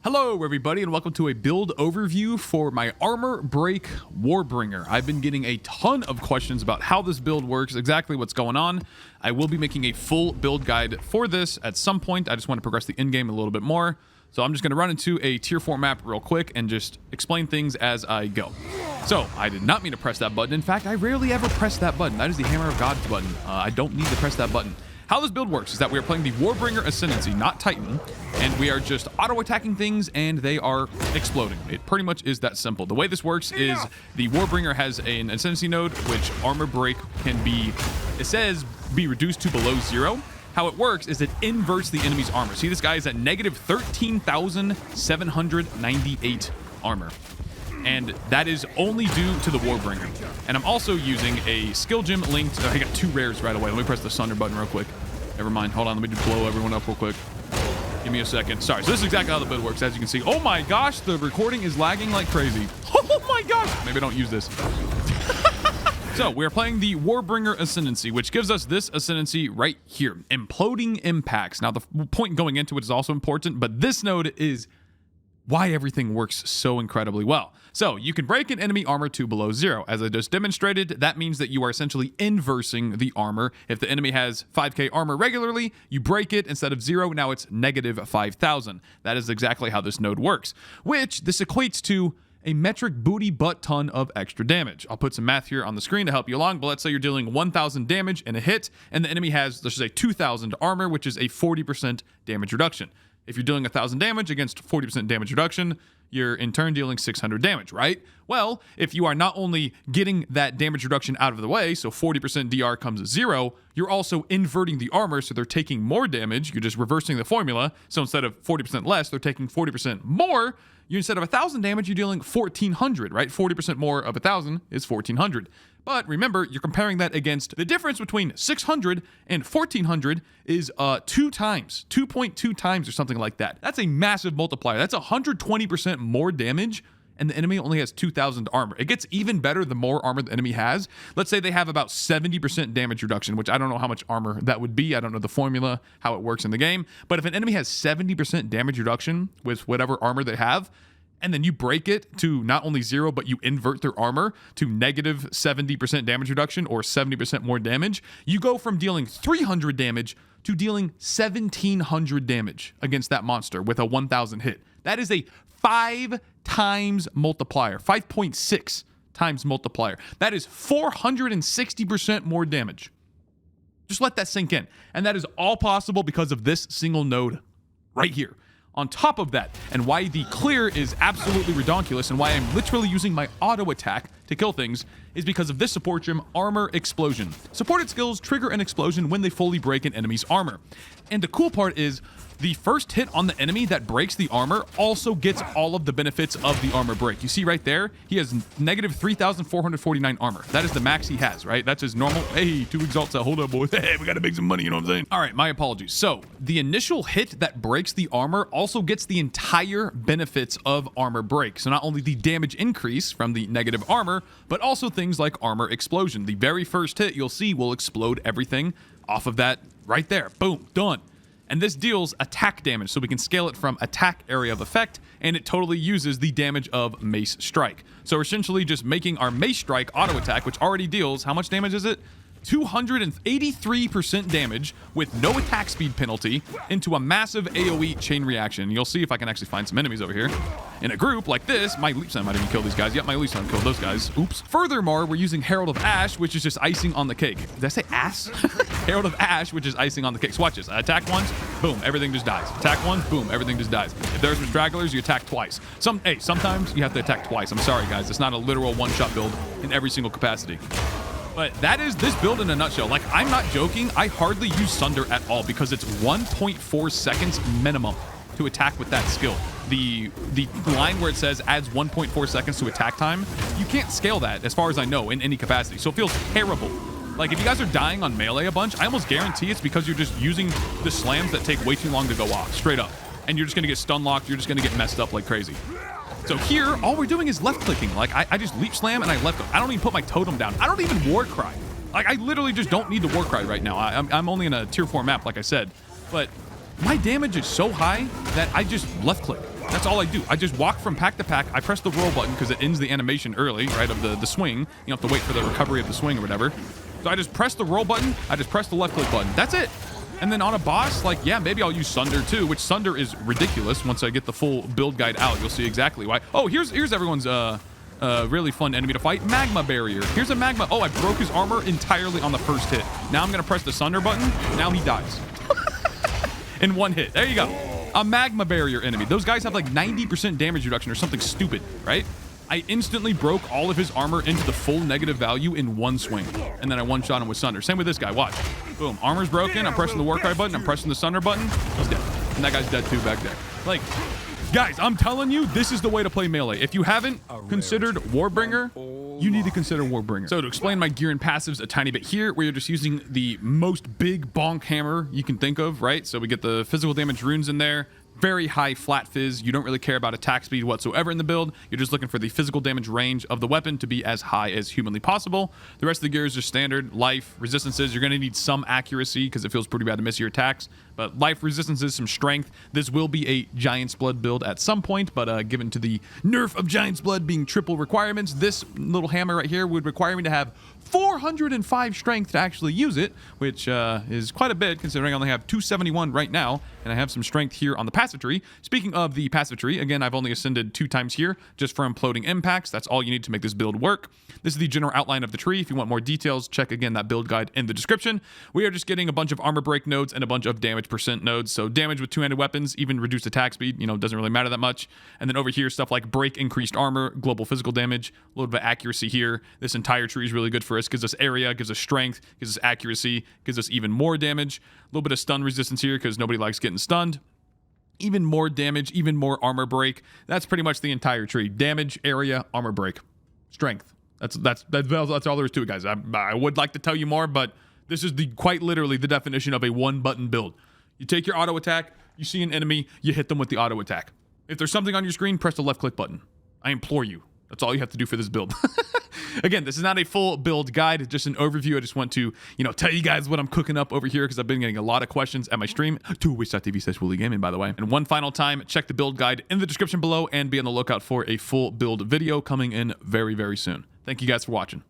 Hello everybody and welcome to a build overview for my Armor Break Warbringer. I've been getting a ton of questions about how this build works, exactly what's going on. I will be making a full build guide for this at some point. I just want to progress the in-game a little bit more. So I'm just going to run into a tier 4 map real quick and just explain things as I go. So I did not mean to press that button. In fact, I rarely ever press that button. That is the Hammer of God button. I don't need to press that button. How this build works is that we are playing the Warbringer Ascendancy, not Titan, and we are just auto-attacking things and they are exploding. It pretty much is that simple. The way this works is the Warbringer has an Ascendancy node, which Armor Break can be, it says, be reduced to below 0. How it works is it inverts the enemy's armor. See, this guy is at negative 13,798 armor. And that is only due to the Warbringer. And I'm also using a skill gem linked. I got 2 rares right away. Let me press the Sunder button real quick. Never mind. Hold on. Let me just blow everyone up real quick. Give me a second. Sorry. So this is exactly how the build works. As you can see. Oh my gosh. The recording is lagging like crazy. Oh my gosh. Maybe I don't use this. So we're playing the Warbringer Ascendancy, which gives us this Ascendancy right here. Imploding Impacts. Now the point going into it is also important, but this node is why everything works so incredibly well. So you can break an enemy armor to below 0. As I just demonstrated, that means that you are essentially inversing the armor. If the enemy has 5k armor regularly, you break it instead of 0, now it's negative 5,000. That is exactly how this node works, which this equates to a metric booty butt ton of extra damage. I'll put some math here on the screen to help you along, but let's say you're dealing 1,000 damage in a hit, and the enemy has, let's just say 2,000 armor, which is a 40% damage reduction. If you're dealing 1,000 damage against 40% damage reduction, you're in turn dealing 600 damage, right? Well, if you are not only getting that damage reduction out of the way, so 40% DR comes to 0, you're also inverting the armor, so they're taking more damage. You're just reversing the formula. So instead of 40% less, they're taking 40% more. You instead of 1,000 damage, you're dealing 1,400, right? 40% more of 1,000 is 1,400. But remember, you're comparing that against the difference between 600 and 1,400 is 2 times, 2.2 times or something like that. That's a massive multiplier. That's 120% more damage, and the enemy only has 2,000 armor. It gets even better the more armor the enemy has. Let's say they have about 70% damage reduction, which I don't know how much armor that would be. I don't know the formula, how it works in the game. But if an enemy has 70% damage reduction with whatever armor they have, and then you break it to not only 0, but you invert their armor to negative 70% damage reduction or 70% more damage, you go from dealing 300 damage to dealing 1,700 damage against that monster with a 1,000 hit. That is a 5 times multiplier, 5.6 times multiplier. That is 460% more damage. Just let that sink in. And that is all possible because of this single node right here. On top of that, and why the clear is absolutely redonkulous and why I'm literally using my auto attack to kill things, is because of this support gem, Armor Explosion. Supported skills trigger an explosion when they fully break an enemy's armor. And the cool part is, the first hit on the enemy that breaks the armor also gets all of the benefits of the armor break. You see right there, he has negative 3,449 armor. That is the max he has, right? That's his normal. Hey, 2 exalts. Hold up, boys. Hey, we gotta make some money, you know what I'm saying? All right, my apologies. So the initial hit that breaks the armor also gets the entire benefits of armor break. So not only the damage increase from the negative armor, but also things like armor explosion. The very first hit you'll see will explode everything off of that right there. Boom, done. And this deals attack damage, so we can scale it from attack area of effect, and it totally uses the damage of Mace Strike. So we're essentially just making our Mace Strike auto attack, which already deals, how much damage is it? 283% damage with no attack speed penalty into a massive AoE chain reaction. You'll see if I can actually find some enemies over here. In a group like this, my Leap Stun might even kill these guys. Yep, my Leap Stun killed those guys. Oops. Furthermore, we're using Herald of Ash, which is just icing on the cake. Did I say ass? Herald of Ash, which is icing on the cake. So watch this. I attack once, boom, everything just dies. Attack once, boom, everything just dies. If there's some stragglers, you attack twice. Sometimes you have to attack twice. I'm sorry, guys. It's not a literal one-shot build in every single capacity. But that is this build in a nutshell. Like, I'm not joking. I hardly use Sunder at all because it's 1.4 seconds minimum to attack with that skill. The line where it says adds 1.4 seconds to attack time, you can't scale that as far as I know in any capacity. So it feels terrible. Like, if you guys are dying on melee a bunch, I almost guarantee it's because you're just using the slams that take way too long to go off, straight up. And you're just gonna get stun locked, you're just gonna get messed up like crazy. So here, all we're doing is left clicking. Like, I just leap slam and I left click. I don't even put my totem down. I don't even war cry. Like, I literally just don't need to war cry right now. I'm only in a tier 4 map, like I said. But my damage is so high that I just left click. That's all I do. I just walk from pack to pack. I press the roll button because it ends the animation early, right, of the swing. You don't have to wait for the recovery of the swing or whatever. So I just press the roll button. I just press the left click button. That's it. And then on a boss, like, yeah, maybe I'll use Sunder too, which Sunder is ridiculous. Once I get the full build guide out, you'll see exactly why. Oh, here's everyone's really fun enemy to fight. Magma Barrier. Here's a Magma. Oh, I broke his armor entirely on the first hit. Now I'm going to press the Sunder button. Now he dies. In one hit. There you go. A Magma Barrier enemy. Those guys have like 90% damage reduction or something stupid, right? I instantly broke all of his armor into the full negative value in one swing. And then I one-shot him with Sunder. Same with this guy. Watch. Boom. Armor's broken. I'm pressing the Warcry button. I'm pressing the Sunder button. He's dead. And that guy's dead too back there. Like, guys, I'm telling you, this is the way to play melee. If you haven't considered Warbringer, you need to consider Warbringer. So to explain my gear and passives a tiny bit here, we're just using the most big bonk hammer you can think of, right? So we get the physical damage runes in there. Very high flat fizz. You don't really care about attack speed whatsoever in the build. You're just looking for the physical damage range of the weapon to be as high as humanly possible. The rest of the gear is just standard life, resistances. You're going to need some accuracy because it feels pretty bad to miss your attacks. But life, resistances, some strength. This will be a Giant's Blood build at some point, but given to the nerf of Giant's Blood being triple requirements, this little hammer right here would require me to have 405 strength to actually use it, which is quite a bit considering I only have 271 right now, and I have some strength here on the passive tree. Speaking of the passive tree, again, I've only ascended 2 times here just for imploding impacts. That's all you need to make this build work. This is the general outline of the tree. If you want more details, check again that build guide in the description. We are just getting a bunch of armor break nodes and a bunch of damage percent nodes. So damage with two-handed weapons, even reduced attack speed, you know, doesn't really matter that much. And then over here, stuff like break, increased armor, global physical damage, a little bit of accuracy here. This entire tree is really good for us. Gives us area, gives us strength, gives us accuracy, gives us even more damage. A little bit of stun resistance here because nobody likes getting stunned. Even more damage, even more armor break. That's pretty much the entire tree. Damage, area, armor break, strength. That's all there is to it, guys. I would like to tell you more, but this is quite literally the definition of a one-button build. You take your auto attack, you see an enemy, you hit them with the auto attack. If there's something on your screen, press the left click button. I implore you. That's all you have to do for this build. Again, this is not a full build guide. It's just an overview. I just want to, tell you guys what I'm cooking up over here because I've been getting a lot of questions at my stream. To twitch.tv/Woolie Gaming, by the way. And one final time, check the build guide in the description below and be on the lookout for a full build video coming in very, very soon. Thank you guys for watching.